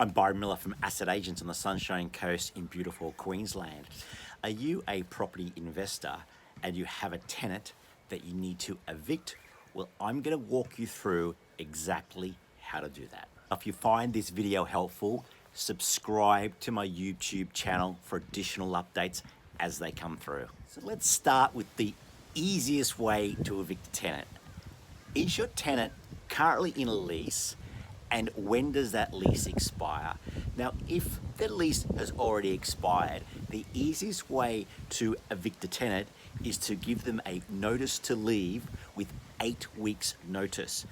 I'm Byron Miller from Asset Agents on the Sunshine Coast in beautiful Queensland. Are you a property investor and you have a tenant that you need to evict? Well, I'm going to walk you through exactly how to do that. If you find this video helpful, subscribe to my YouTube channel for additional updates as they come through. So let's start with the easiest way to evict a tenant. Is your tenant currently in a lease? And when does that lease expire? Now, if the lease has already expired, the easiest way to evict a tenant is to give them a notice to leave with 8 weeks notice.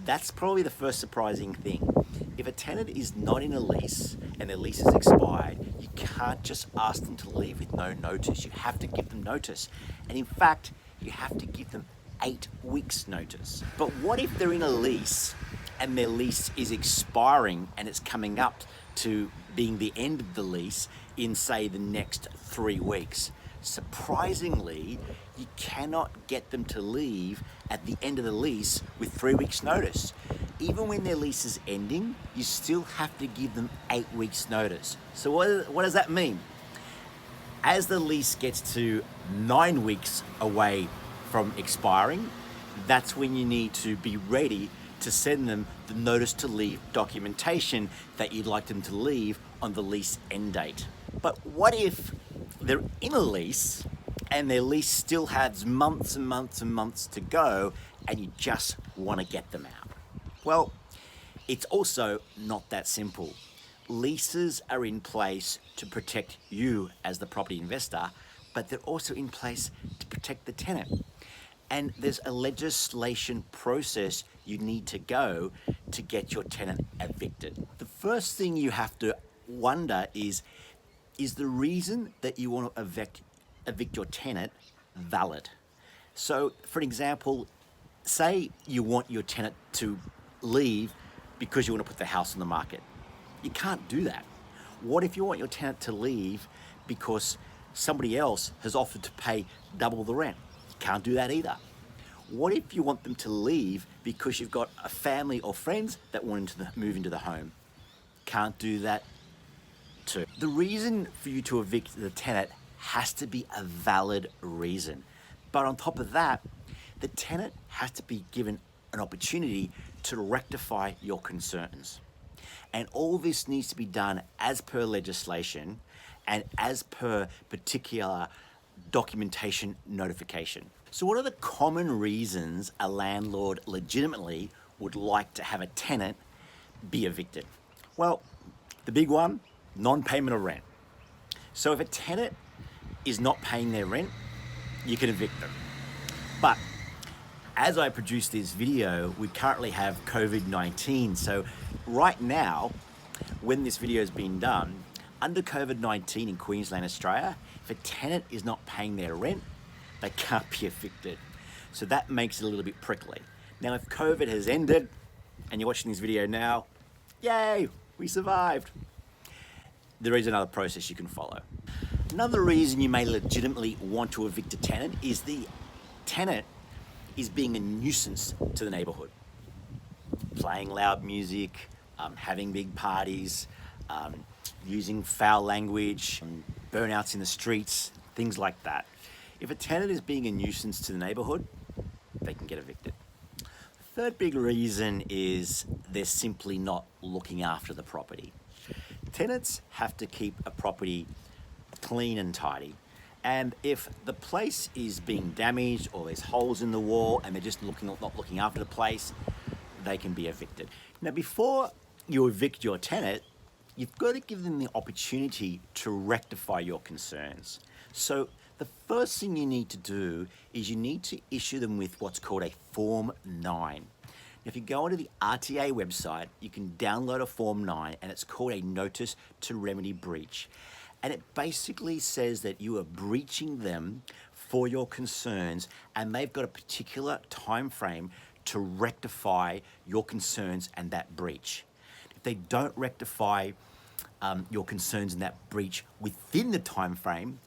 That's probably the first surprising thing. If a tenant is not in a lease and their lease is expired, you can't just ask them to leave with no notice. You have to give them notice. And in fact, you have to give them 8 weeks notice. But what if they're in a lease and their lease is expiring and it's coming up to being the end of the lease in, say, the next 3 weeks? Surprisingly, you cannot get them to leave at the end of the lease with 3 weeks notice. Even when their lease is ending, you still have to give them 8 weeks notice. So what does that mean? As the lease gets to 9 weeks away from expiring, that's when you need to be ready to send them the notice to leave documentation that you'd like them to leave on the lease end date. But what if they're in a lease and their lease still has months and months and months to go and you just want to get them out? Well, it's also not that simple. Leases are in place to protect you as the property investor, but they're also in place to protect the tenant. And there's a legislation process you need to go to get your tenant evicted. The first thing you have to wonder is the reason that you want to evict your tenant valid? So, for example, say you want your tenant to leave because you want to put the house on the market. You can't do that. What if you want your tenant to leave because somebody else has offered to pay double the rent? Can't do that either. What if you want them to leave because you've got a family or friends that want to move into the home? Can't do that too. The reason for you to evict the tenant has to be a valid reason. But on top of that, the tenant has to be given an opportunity to rectify your concerns. And all this needs to be done as per legislation and as per particular documentation notification. So what are the common reasons a landlord legitimately would like to have a tenant be evicted? Well, the big one, non-payment of rent. So if a tenant is not paying their rent, you can evict them. But as I produce this video, we currently have COVID-19. So right now, when this video is being done, under COVID-19 in Queensland, Australia, if a tenant is not paying their rent, they can't be evicted. So that makes it a little bit prickly. Now, if COVID has ended and you're watching this video now, yay, we survived. There is another process you can follow. Another reason you may legitimately want to evict a tenant is the tenant is being a nuisance to the neighborhood. Playing loud music, having big parties, using foul language, burnouts in the streets, things like that. If a tenant is being a nuisance to the neighborhood, they can get evicted. The third big reason is they're simply not looking after the property. Tenants have to keep a property clean and tidy. And if the place is being damaged or there's holes in the wall and they're just not looking after the place, they can be evicted. Now, before you evict your tenant, you've got to give them the opportunity to rectify your concerns. So the first thing you need to do is you need to issue them with what's called a Form 9. If you go onto the RTA website, you can download a Form 9 and it's called a Notice to Remedy Breach. And it basically says that you are breaching them for your concerns and they've got a particular time frame to rectify your concerns and that breach. If they don't rectify your concerns in that breach within the time frame,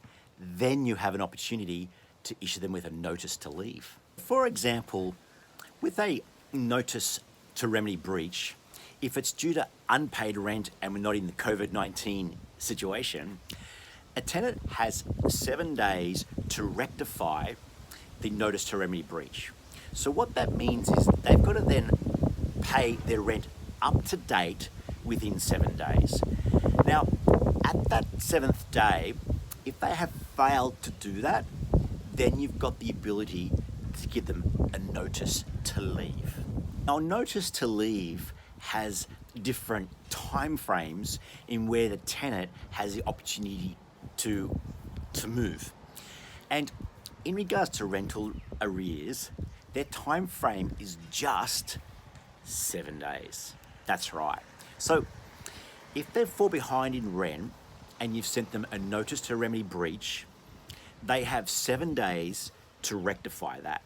then you have an opportunity to issue them with a notice to leave. For example, with a notice to remedy breach, if it's due to unpaid rent and we're not in the COVID-19 situation, a tenant has 7 days to rectify the notice to remedy breach. So what that means is they've got to then pay their rent up to date within 7 days. Now, at that 7th day, if they have failed to do that, then you've got the ability to give them a notice to leave. Now, notice to leave has different time frames in where the tenant has the opportunity to move. And in regards to rental arrears, their time frame is just 7 days. That's right. So if they fall behind in rent and you've sent them a notice to remedy breach, they have 7 days to rectify that.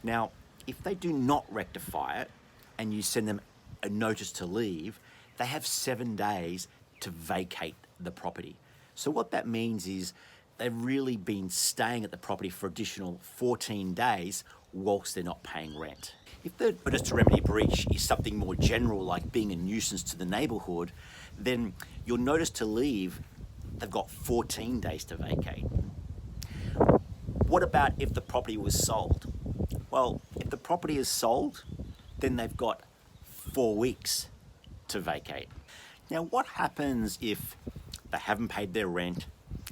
Now, if they do not rectify it and you send them a notice to leave, they have 7 days to vacate the property. So what that means is they've really been staying at the property for additional 14 days whilst they're not paying rent. If the notice to remedy breach is something more general, like being a nuisance to the neighbourhood, then your notice to leave, they've got 14 days to vacate. What about if the property was sold? Well, if the property is sold, then they've got 4 weeks to vacate. Now, what happens if they haven't paid their rent,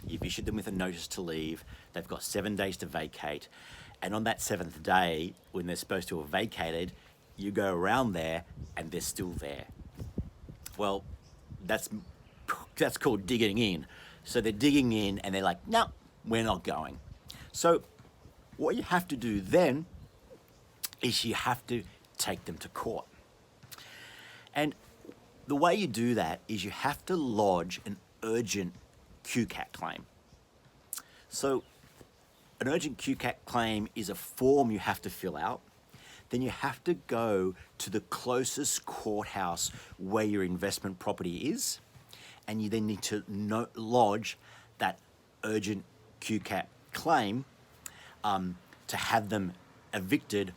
you've issued them with a notice to leave, they've got 7 days to vacate, and on that 7th day, when they're supposed to have vacated, you go around there and they're still there? Well, that's called digging in. So they're digging in and they're like, no, we're not going. So what you have to do then is you have to take them to court. And the way you do that is you have to lodge an urgent QCAT claim. So an urgent QCAT claim is a form you have to fill out. Then you have to go to the closest courthouse where your investment property is, and you then need to lodge that urgent QCAT claim to have them evicted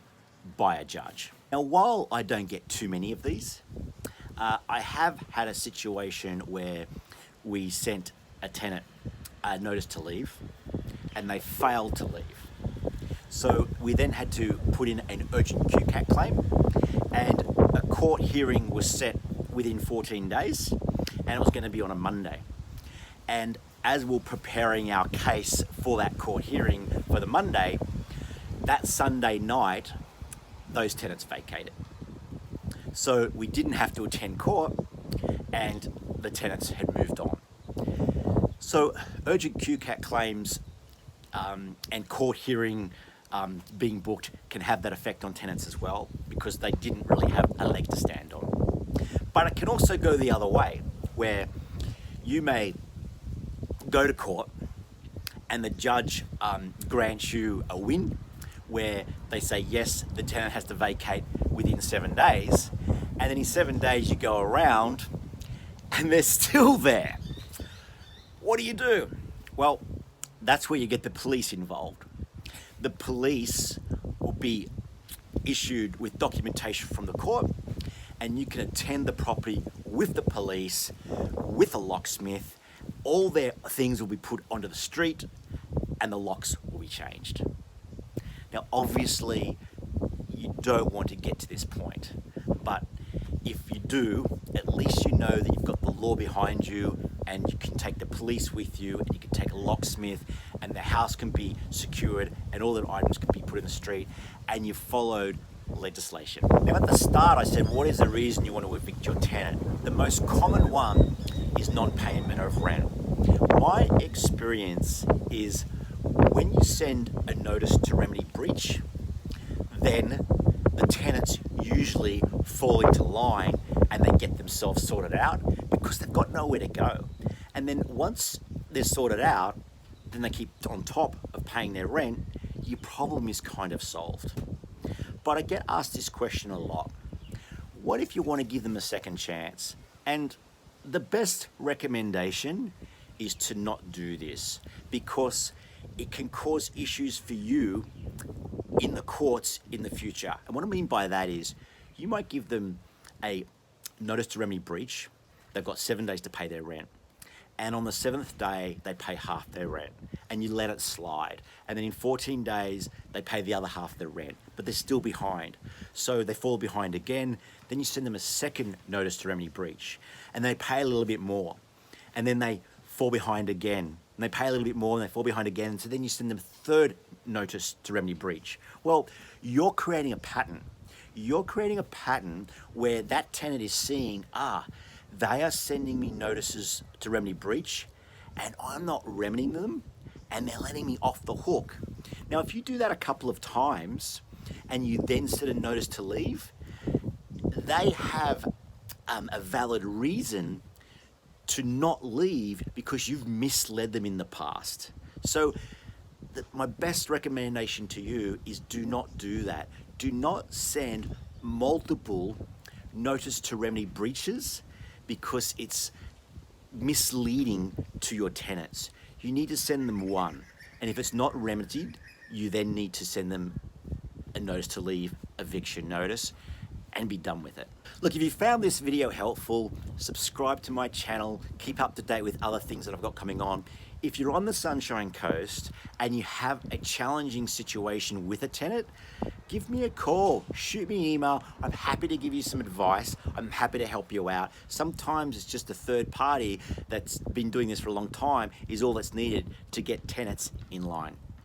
by a judge. Now, while I don't get too many of these, I have had a situation where we sent a tenant a notice to leave and they failed to leave. So we then had to put in an urgent QCAT claim, and a court hearing was set within 14 days, and it was going to be on a Monday. And as we're preparing our case for that court hearing for the Monday, that Sunday night, those tenants vacated. So we didn't have to attend court, and the tenants had moved on. So urgent QCAT claims and court hearing being booked can have that effect on tenants as well, because they didn't really have a leg to stand on. But it can also go the other way, where you may go to court and the judge grants you a win, where they say, yes, the tenant has to vacate within 7 days. And then in 7 days you go around and they're still there. What do you do? Well, that's where you get the police involved. The police will be issued with documentation from the court, and you can attend the property with the police, with a locksmith. All their things will be put onto the street and the locks will be changed. Now, obviously, you don't want to get to this point, but if you do, at least you know that you've got the law behind you, and you can take the police with you, and you can take a locksmith, and the house can be secured, and all the items can be put in the street, and you've followed legislation. Now, at the start, I said, what is the reason you want to evict your tenant? The most common one is non-payment of rent. My experience is when you send a notice to remedy breach, then the tenants usually fall into line and they get themselves sorted out because they've got nowhere to go. And then once they're sorted out, then they keep on top of paying their rent, your problem is kind of solved. But I get asked this question a lot. What if you want to give them a second chance? And the best recommendation is to not do this, because it can cause issues for you in the courts in the future. And what I mean by that is you might give them a notice to remedy breach, they've got 7 days to pay their rent. And on the 7th day, they pay half their rent, and you let it slide. And then in 14 days, they pay the other half of their rent, but they're still behind. So they fall behind again. Then you send them a second notice to remedy breach, and they pay a little bit more. And then they fall behind again, and they pay a little bit more, and they fall behind again. So then you send them a third notice to remedy breach. Well, you're creating a pattern. You're creating a pattern where that tenant is seeing, they are sending me notices to remedy breach and I'm not remedying them and they're letting me off the hook. Now, if you do that a couple of times and you then send a notice to leave, they have a valid reason to not leave because you've misled them in the past. So my best recommendation to you is do not do that. Do not send multiple notice to remedy breaches because it's misleading to your tenants. You need to send them one. And if it's not remedied, you then need to send them a notice to leave, eviction notice, and be done with it. Look, if you found this video helpful, subscribe to my channel, keep up to date with other things that I've got coming on. If you're on the Sunshine Coast and you have a challenging situation with a tenant, give me a call, shoot me an email. I'm happy to give you some advice. I'm happy to help you out. Sometimes it's just a third party that's been doing this for a long time is all that's needed to get tenants in line.